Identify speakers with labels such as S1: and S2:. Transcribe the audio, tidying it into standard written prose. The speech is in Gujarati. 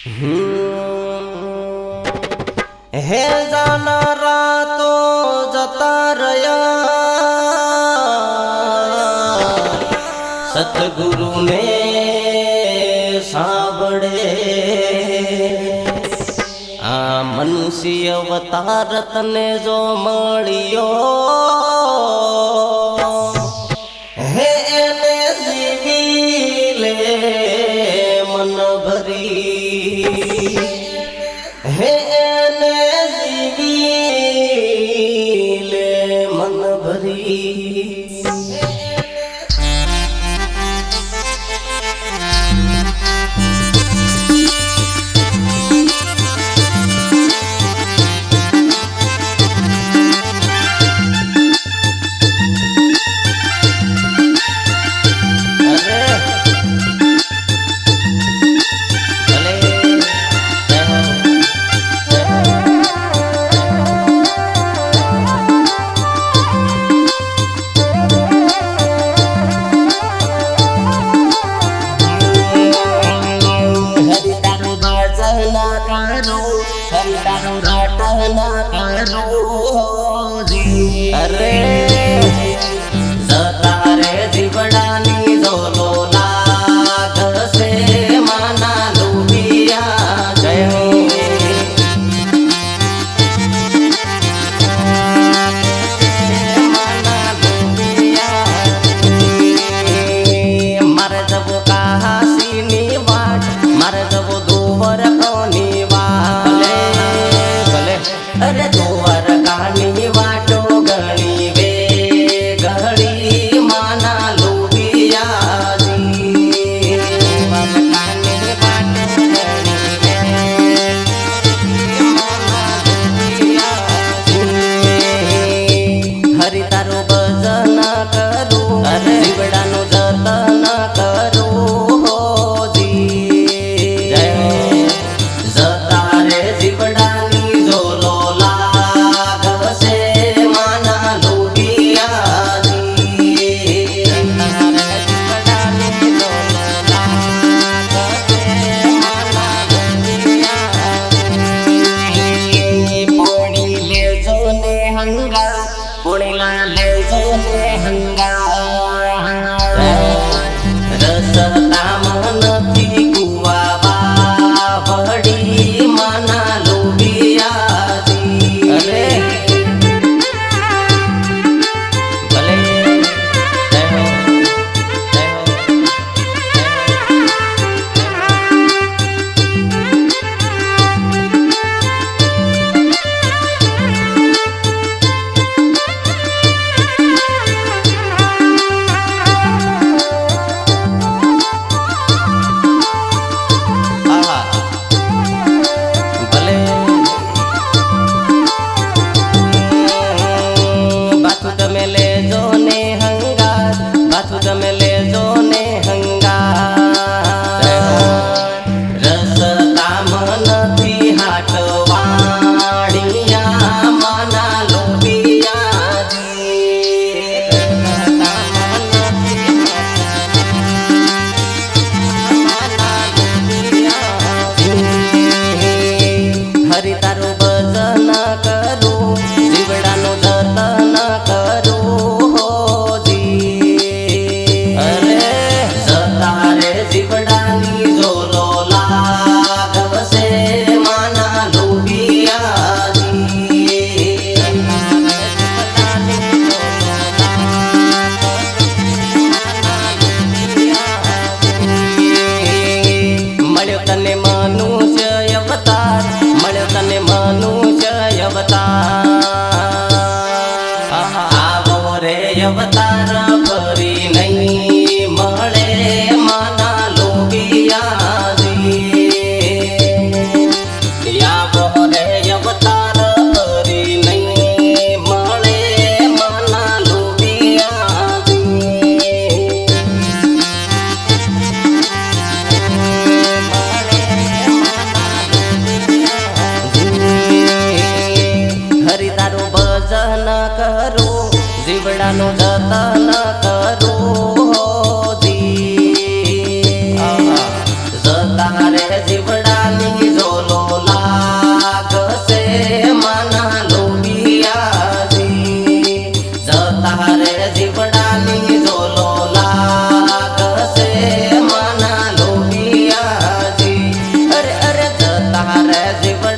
S1: હે જાનારા તો જતા રહ્યા સતગુરુને સાંભળે આ મનુષ્ય અવતાર તને જો મળ્યો હે એને જીવી લે મન ભરી હે એને જીવી લે મન ભરી અરે જતા રે જીવડાની જોલો લાગશે માના લુબિયા જય માના લુબિયા મારે જબો કાશીની વાટ મારે જબો દુવર કોની વાટ અરે દુવર કાની વાટો ગણી વે ગળી માના લુબિયાજી કાની વાટો ગણી વે માના લુબિયાજી હરિ તારું ભજન કરું અરે જીવડાનું જતન કરું હોજી જતા રે જીવડાની જોલો લાગશે માના લુબિયાજી જીવડાની જોલો લાગશે માના લુબિયાજી પોણી લેજો ને હંગા પોણીલા લેજો ને હંગા રસતા મનથી કુવા વડી માના લુબિયાજી અરે ભલે જય હો જય હો તમે લેજો ને હંગા રસતા મનથી હાટવાડિયા માના લુબિયાજી હરિ તારું ભજન કરું જીવડાનું જતન કરું જીવડાની જોલો લાગશે માના લુબિયાજી મળ્યો તને મનુષ્ય અવતાર મળ્યો તને મનુષ્ય અવતાર આવો રે અવતાર ફરી નહીં મળે માના લુબિયાજી આવો રે અવતાર ફરી નહીં મળે માના લુબિયાજી હરિ તારું ભજન કરું જીવડાનું જતન કરું હોજી જતા રે જીવડાની જતા રે જીવડાની ઝોલો લાગશે મના લોહિયાજી અરે અરે જતા રે જીવડા